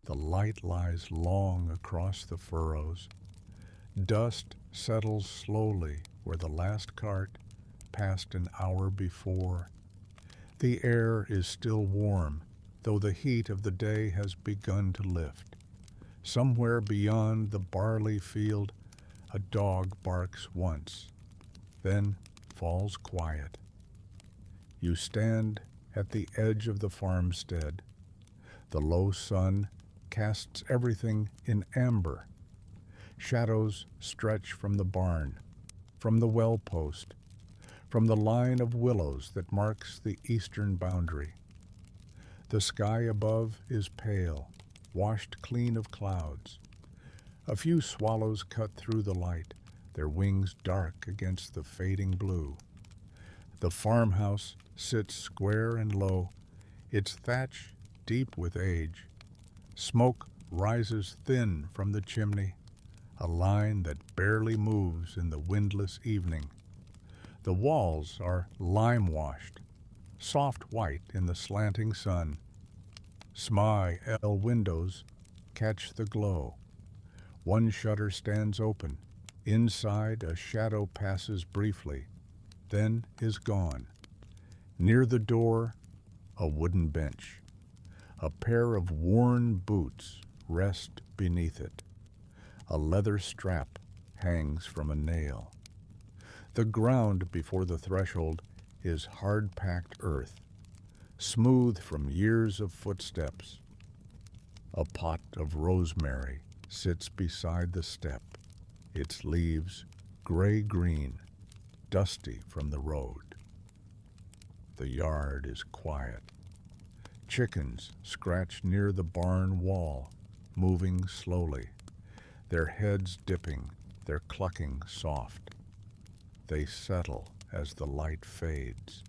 The light lies long across the furrows. Dust settles slowly where the last cart passed an hour before. The air is still warm, though the heat of the day has begun to lift. Somewhere beyond the barley field, a dog barks once, then falls quiet. You stand at the edge of the farmstead. The low sun casts everything in amber. Shadows stretch from the barn, from the well post, from the line of willows that marks the eastern boundary. The sky above is pale, washed clean of clouds. A few swallows cut through the light, their wings dark against the fading blue. The farmhouse sits square and low, its thatch deep with age. Smoke rises thin from the chimney, a line that barely moves in the windless evening. The walls are lime-washed, soft white in the slanting sun. Small windows catch the glow. One shutter stands open. Inside, a shadow passes briefly, then is gone. Near the door, a wooden bench. A pair of worn boots rest beneath it. A leather strap hangs from a nail. The ground before the threshold is hard-packed earth, smooth from years of footsteps. A pot of rosemary sits beside the step, its leaves gray-green, dusty from the road. The yard is quiet. Chickens scratch near the barn wall, moving slowly, their heads dipping, their clucking soft. They settle as the light fades.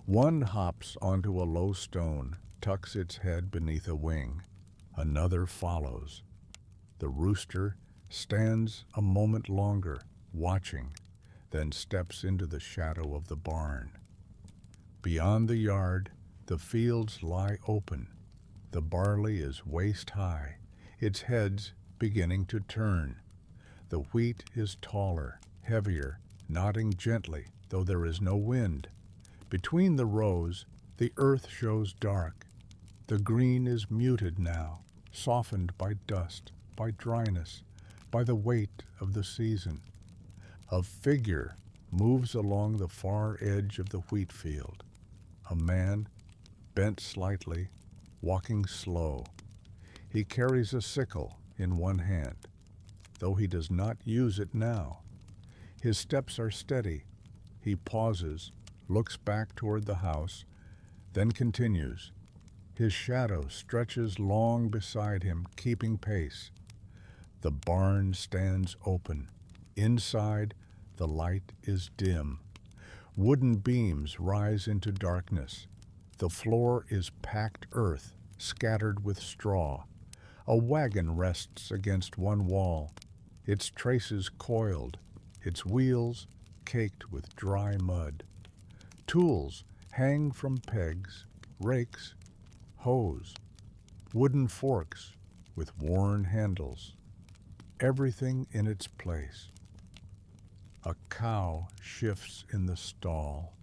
One hops onto a low stone, tucks its head beneath a wing. Another follows. The rooster stands a moment longer, watching, then steps into the shadow of the barn. Beyond the yard, the fields lie open. The barley is waist-high, its heads beginning to turn. The wheat is taller, heavier, nodding gently, though there is no wind. Between the rows, the earth shows dark. The green is muted now, softened by dust, by dryness, by the weight of the season. A figure moves along the far edge of the wheat field. A man, bent slightly, walking slow. He carries a sickle in one hand, though he does not use it now. His steps are steady. He pauses, looks back toward the house, then continues. His shadow stretches long beside him, keeping pace. The barn stands open. Inside, the light is dim. Wooden beams rise into darkness. The floor is packed earth, scattered with straw. A wagon rests against one wall, its traces coiled, its wheels caked with dry mud. Tools hang from pegs, rakes, hoes, wooden forks with worn handles. Everything in its place. A cow shifts in the stall.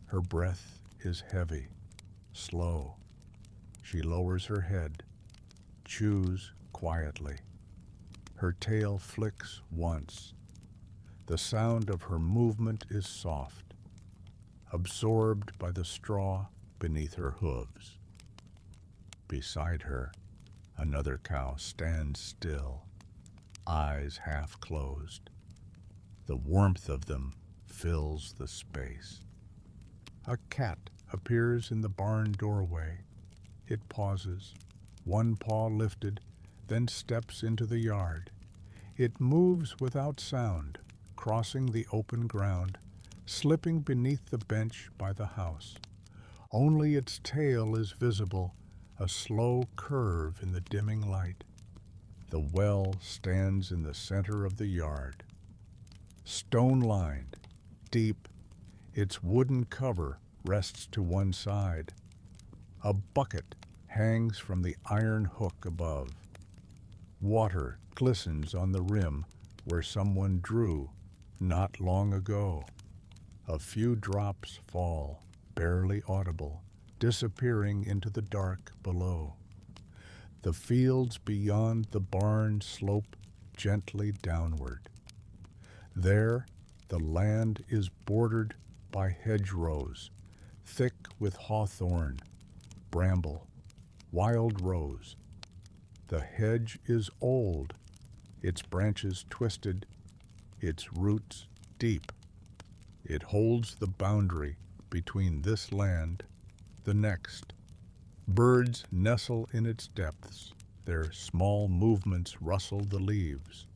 Her breath is heavy, slow. She lowers her head, chews quietly. Her tail flicks once. The sound of her movement is soft, absorbed by the straw beneath her hooves. Beside her, another cow stands still, eyes half closed. The warmth of them fills the space. A cat appears in the barn doorway. It pauses, one paw lifted, then steps into the yard. It moves without sound, crossing the open ground, slipping beneath the bench by the house. Only its tail is visible, a slow curve in the dimming light. The well stands in the center of the yard. Stone-lined, deep, its wooden cover rests to one side. A bucket hangs from the iron hook above. Water glistens on the rim where someone drew not long ago. A few drops fall, barely audible, disappearing into the dark below. The fields beyond the barn slope gently downward. There, the land is bordered by hedgerows, thick with hawthorn, bramble, wild rose. The hedge is old, its branches twisted, its roots deep. It holds the boundary between this land, the next. Birds nestle in its depths, their small movements rustle the leaves.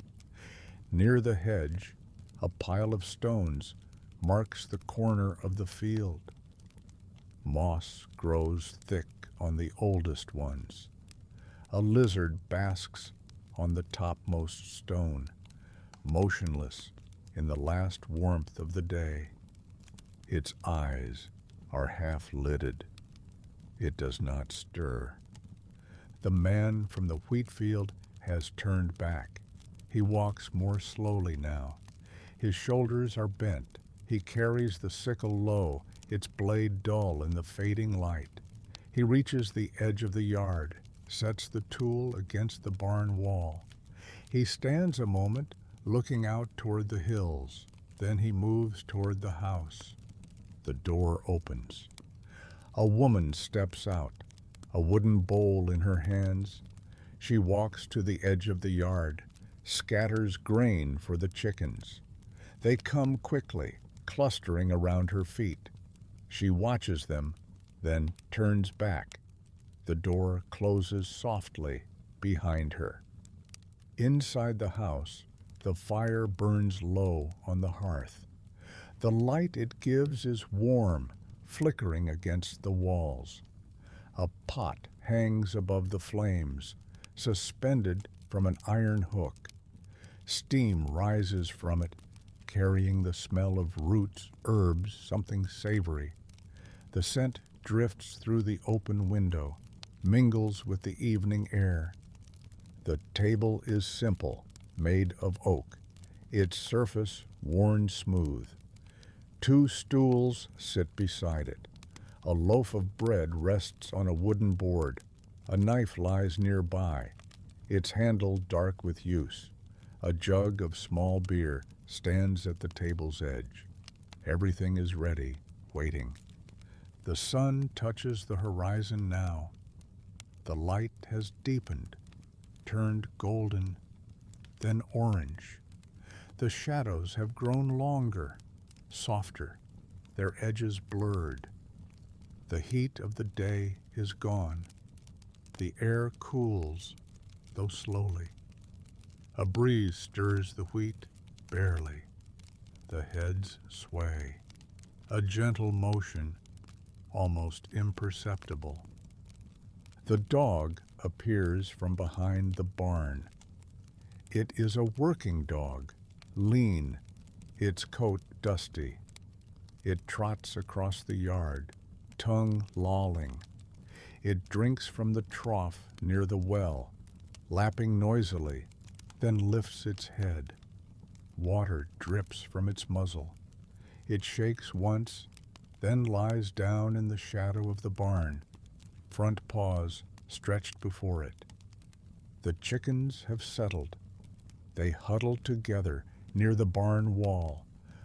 Near the hedge, a pile of stones marks the corner of the field. Moss grows thick on the oldest ones. A lizard basks on the topmost stone, motionless in the last warmth of the day. Its eyes are half-lidded. It does not stir. The man from the wheat field has turned back. He walks more slowly now. His shoulders are bent. He carries the sickle low, its blade dull in the fading light. He reaches the edge of the yard, sets the tool against the barn wall. He stands a moment, looking out toward the hills. Then he moves toward the house. The door opens. A woman steps out, a wooden bowl in her hands. She walks to the edge of the yard, scatters grain for the chickens. They come quickly, clustering around her feet. She watches them, then turns back. The door closes softly behind her. Inside the house, the fire burns low on the hearth. The light it gives is warm, flickering against the walls. A pot hangs above the flames, suspended from an iron hook. Steam rises from it, carrying the smell of roots, herbs, something savory. The scent drifts through the open window, mingles with the evening air. The table is simple, made of oak, its surface worn smooth. 2 stools sit beside it. A loaf of bread rests on a wooden board. A knife lies nearby, its handle dark with use. A jug of small beer stands at the table's edge. Everything is ready, waiting. The sun touches the horizon now. The light has deepened, turned golden, then orange. The shadows have grown longer, softer, their edges blurred. The heat of the day is gone. The air cools, though slowly. A breeze stirs the wheat, barely. The heads sway. A gentle motion, almost imperceptible. The dog appears from behind the barn. It is a working dog, lean, its coat dusty. It trots across the yard, tongue lolling. It drinks from the trough near the well, lapping noisily, then lifts its head. Water drips from its muzzle. It shakes once, then lies down in the shadow of the barn, front paws stretched before it. The chickens have settled. They huddle together near the barn wall,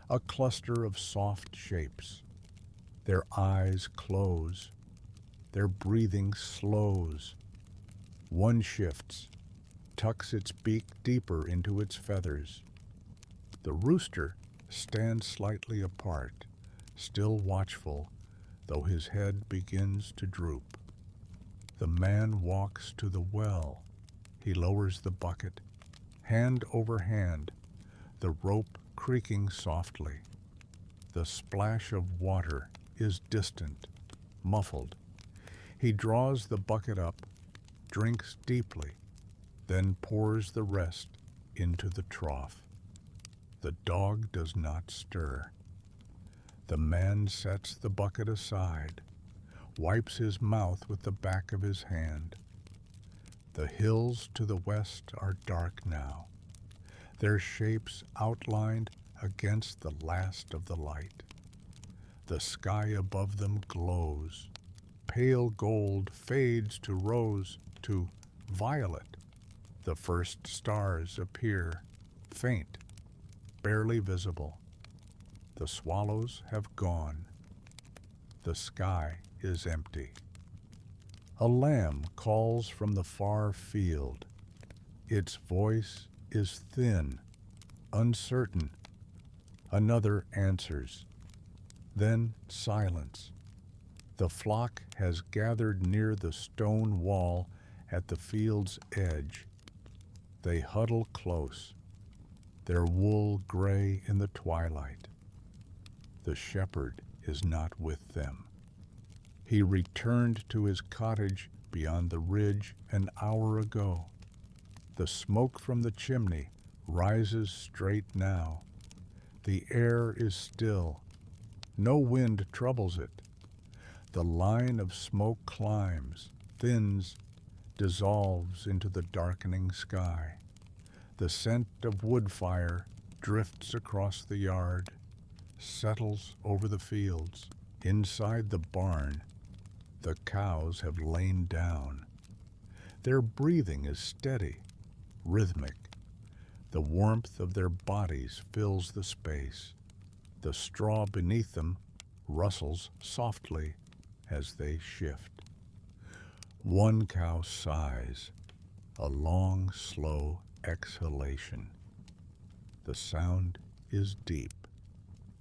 a cluster of soft shapes. Their eyes close. Their breathing slows. One shifts, tucks its beak deeper into its feathers. The rooster stands slightly apart, still watchful, though his head begins to droop. The man walks to the well. He lowers the bucket, hand over hand, the rope creaking softly. The splash of water is distant, muffled. He draws the bucket up, drinks deeply, then pours the rest into the trough. The dog does not stir. The man sets the bucket aside. wipes his mouth with the back of his hand. The hills to the west are dark now, their shapes outlined against the last of the light. The sky above them glows. Pale gold fades to rose, to violet. The first stars appear, faint, barely visible. The swallows have gone. The sky is empty. A lamb calls from the far field. Its voice is thin, uncertain. Another answers. Then silence. The flock has gathered near the stone wall at the field's edge. They huddle close, their wool gray in the twilight. The shepherd is not with them. He returned to his cottage beyond the ridge an hour ago. The smoke from the chimney rises straight now. The air is still. No wind troubles it. The line of smoke climbs, thins, dissolves into the darkening sky. The scent of wood fire drifts across the yard, settles over the fields. Inside the barn, the cows have lain down. Their breathing is steady, rhythmic. The warmth of their bodies fills the space. The straw beneath them rustles softly as they shift. One cow sighs, a long, slow exhalation. The sound is deep,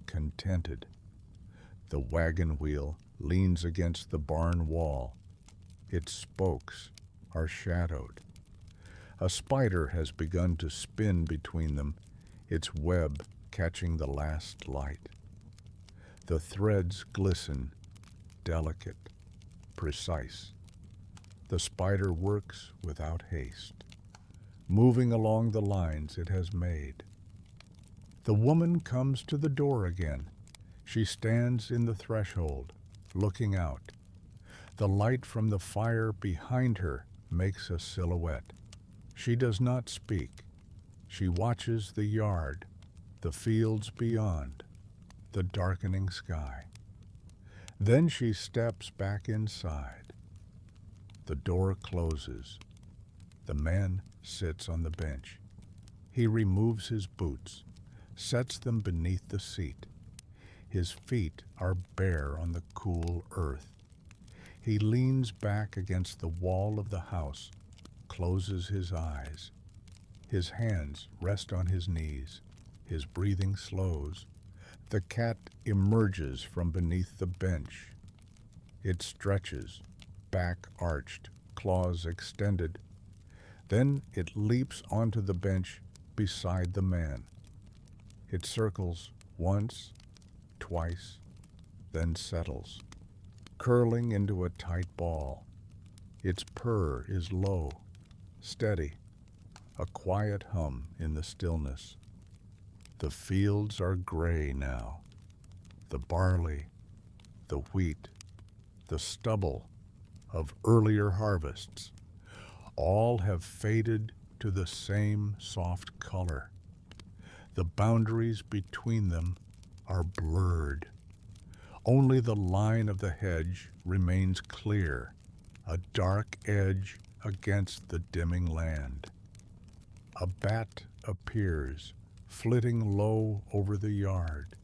contented. The wagon wheel leans against the barn wall. Its spokes are shadowed. A spider has begun to spin between them, its web catching the last light. The threads glisten, delicate, precise. The spider works without haste, moving along the lines it has made. The woman comes to the door again. She stands in the threshold, looking out. The light from the fire behind her makes a silhouette. She does not speak. She watches the yard, the fields beyond, the darkening sky. Then she steps back inside. The door closes. The man sits on the bench. He removes his boots, sets them beneath the seat. His feet are bare on the cool earth. He leans back against the wall of the house, closes his eyes. His hands rest on his knees. His breathing slows. The cat emerges from beneath the bench. It stretches, back arched, claws extended. Then it leaps onto the bench beside the man. It circles once, twice, then settles, curling into a tight ball. Its purr is low, steady, a quiet hum in the stillness. The fields are gray now. The barley, the wheat, the stubble of earlier harvests, all have faded to the same soft color. The boundaries between them are blurred. Only the line of the hedge remains clear, a dark edge against the dimming land. A bat appears, flitting low over the yard.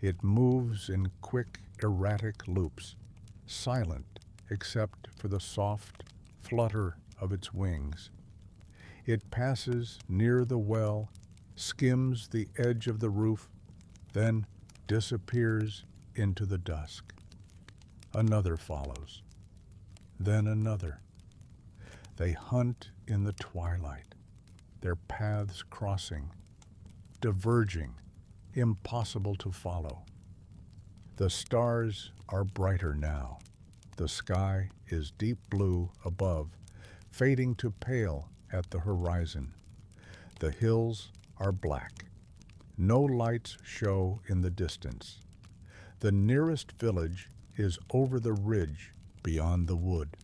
It moves in quick, erratic loops, silent except for the soft flutter of its wings. It passes near the well, skims the edge of the roof, then disappears into the dusk. Another follows, then another. They hunt in the twilight, their paths crossing, diverging, impossible to follow. The stars are brighter now. The sky is deep blue above, fading to pale at the horizon. The hills are black. No lights show in the distance. The nearest village is over the ridge beyond the wood.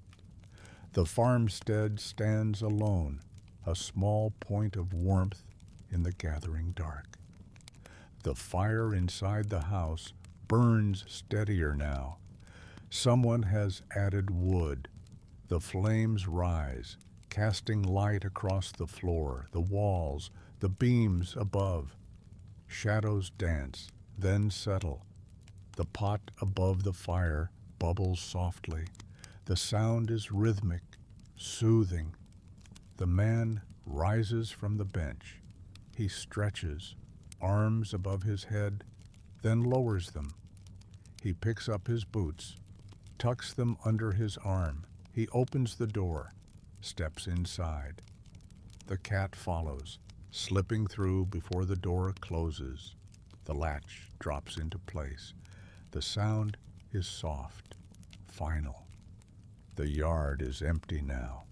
The farmstead stands alone, a small point of warmth in the gathering dark. The fire inside the house burns steadier now. Someone has added wood. The flames rise, casting light across the floor, the walls, the beams above. Shadows dance, then settle. The pot above the fire bubbles softly. The sound is rhythmic, soothing. The man rises from the bench. He stretches, arms above his head, then lowers them. He picks up his boots, tucks them under his arm. He opens the door, steps inside. The cat follows, slipping through before the door closes. The latch drops into place. The sound is soft, final. The yard is empty now.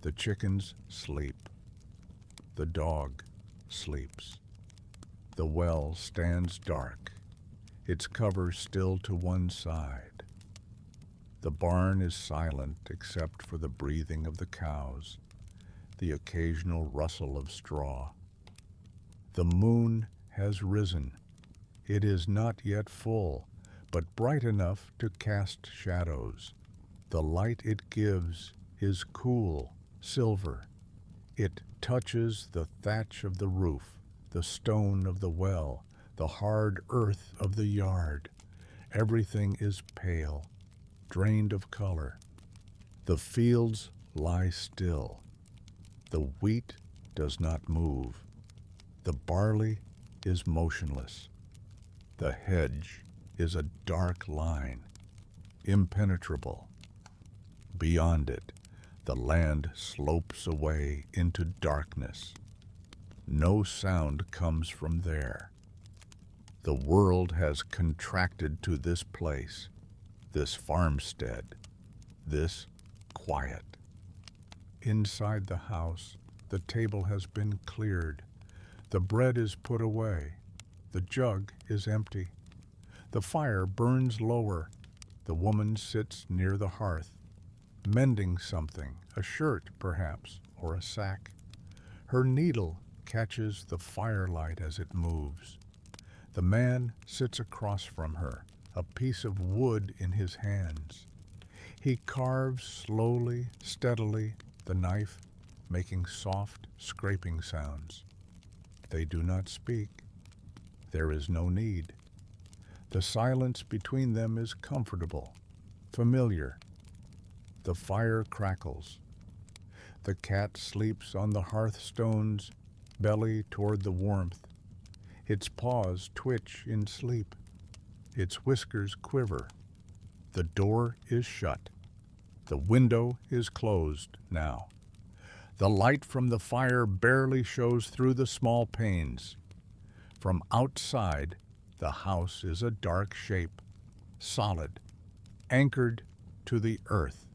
The chickens sleep. The dog sleeps. The well stands dark, its cover still to one side. The barn is silent except for the breathing of the cows, the occasional rustle of straw. The moon has risen. It is not yet full, but bright enough to cast shadows. The light it gives is cool, silver. It touches the thatch of the roof, the stone of the well, the hard earth of the yard. Everything is pale, drained of color. The fields lie still. The wheat does not move. The barley is motionless. The hedge is a dark line, impenetrable. Beyond it, the land slopes away into darkness. No sound comes from there. The world has contracted to this place, this farmstead, this quiet. Inside the house, the table has been cleared. The bread is put away. The jug is empty. The fire burns lower. The woman sits near the hearth, mending something, a shirt perhaps, or a sack. Her needle catches the firelight as it moves. The man sits across from her, a piece of wood in his hands. He carves slowly, steadily, the knife making soft, scraping sounds. They do not speak. There is no need. The silence between them is comfortable, familiar. The fire crackles. The cat sleeps on the hearthstones, belly toward the warmth. Its paws twitch in sleep. Its whiskers quiver. The door is shut. The window is closed now. The light from the fire barely shows through the small panes. From outside, the house is a dark shape, solid, anchored to the earth.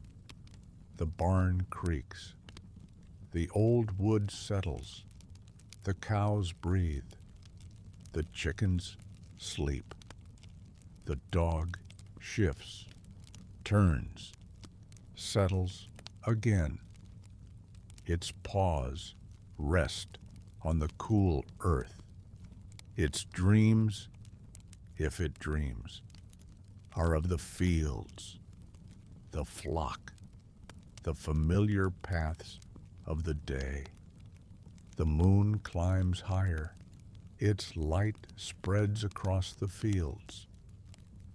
The barn creaks. The old wood settles. The cows breathe. The chickens sleep. The dog shifts, turns, settles again. Its paws rest on the cool earth. Its dreams, if it dreams, are of the fields, the flock, the familiar paths of the day. The moon climbs higher. Its light spreads across the fields.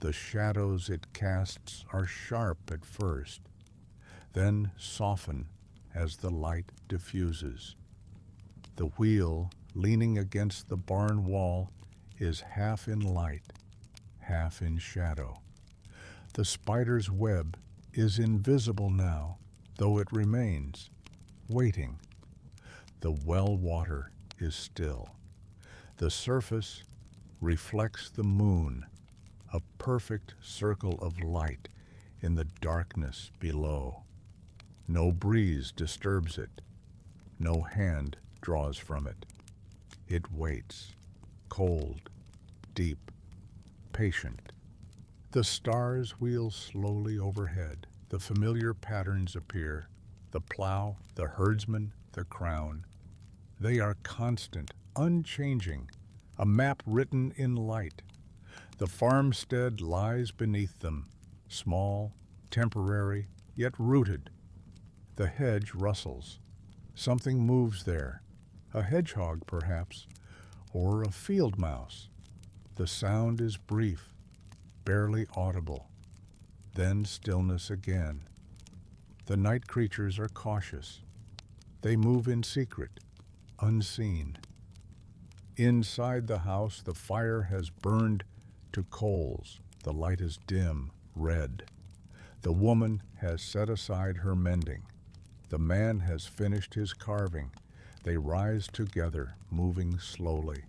The shadows it casts are sharp at first, then soften as the light diffuses. The wheel, leaning against the barn wall, is half in light, half in shadow. The spider's web is invisible now, though it remains, waiting. The well water is still. The surface reflects the moon, a perfect circle of light in the darkness below. No breeze disturbs it. No hand draws from it. It waits, cold, deep, patient. The stars wheel slowly overhead. The familiar patterns appear. The plow, the herdsman, the crown. They are constant, unchanging, a map written in light. The farmstead lies beneath them, small, temporary, yet rooted. The hedge rustles. Something moves there. A hedgehog, perhaps, or a field mouse. The sound is brief, barely audible. Then stillness again. The night creatures are cautious. They move in secret, unseen. Inside the house, the fire has burned to coals. The light is dim, red. The woman has set aside her mending. The man has finished his carving. They rise together, moving slowly.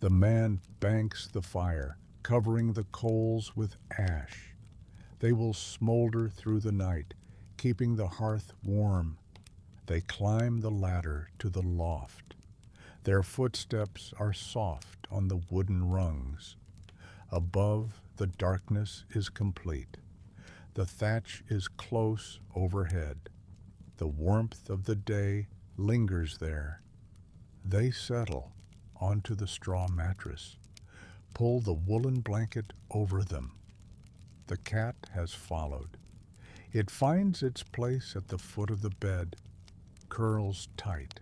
The man banks the fire, covering the coals with ash. They will smolder through the night, keeping the hearth warm. They climb the ladder to the loft. Their footsteps are soft on the wooden rungs. Above, the darkness is complete. The thatch is close overhead. The warmth of the day lingers there. They settle onto the straw mattress, pull the woolen blanket over them. The cat has followed. It finds its place at the foot of the bed, curls tight.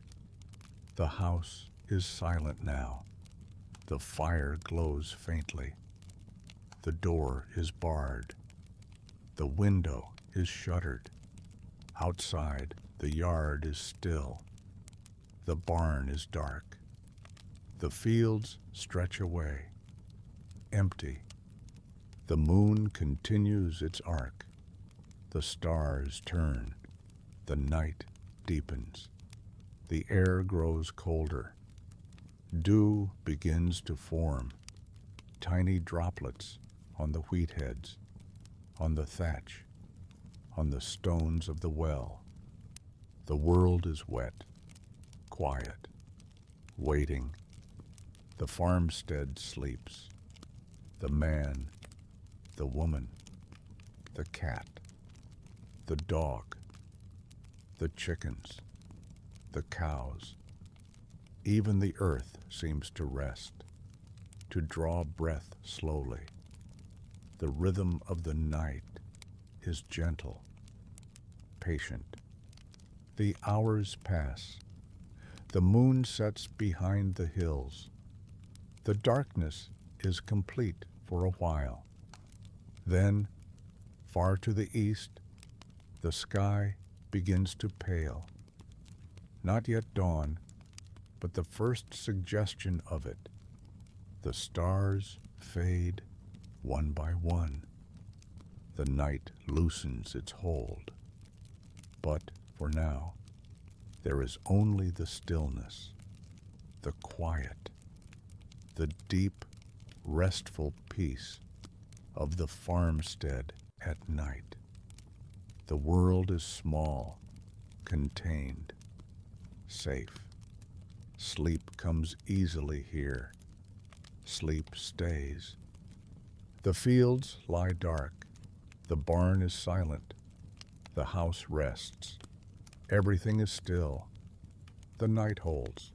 The house is silent now. The fire glows faintly. The door is barred. The window is shuttered. Outside, the yard is still. The barn is dark. The fields stretch away, empty. The moon continues its arc. The stars turn. The night deepens. The air grows colder. Dew begins to form, tiny droplets on the wheat heads, on the thatch, on the stones of the well. The world is wet, quiet, waiting. The farmstead sleeps. The man, the woman, the cat, the dog, the chickens, the cows. Even the earth seems to rest, to draw breath slowly. The rhythm of the night is gentle, patient. The hours pass. The moon sets behind the hills. The darkness is complete for a while. Then, far to the east, the sky begins to pale. Not yet dawn, but the first suggestion of it. The stars fade one by one. The night loosens its hold. But for now, there is only the stillness, the quiet, the deep, restful peace of the farmstead at night. The world is small, contained, safe. Sleep comes easily here. Sleep stays. The fields lie dark. The barn is silent. The house rests. Everything is still. The night holds.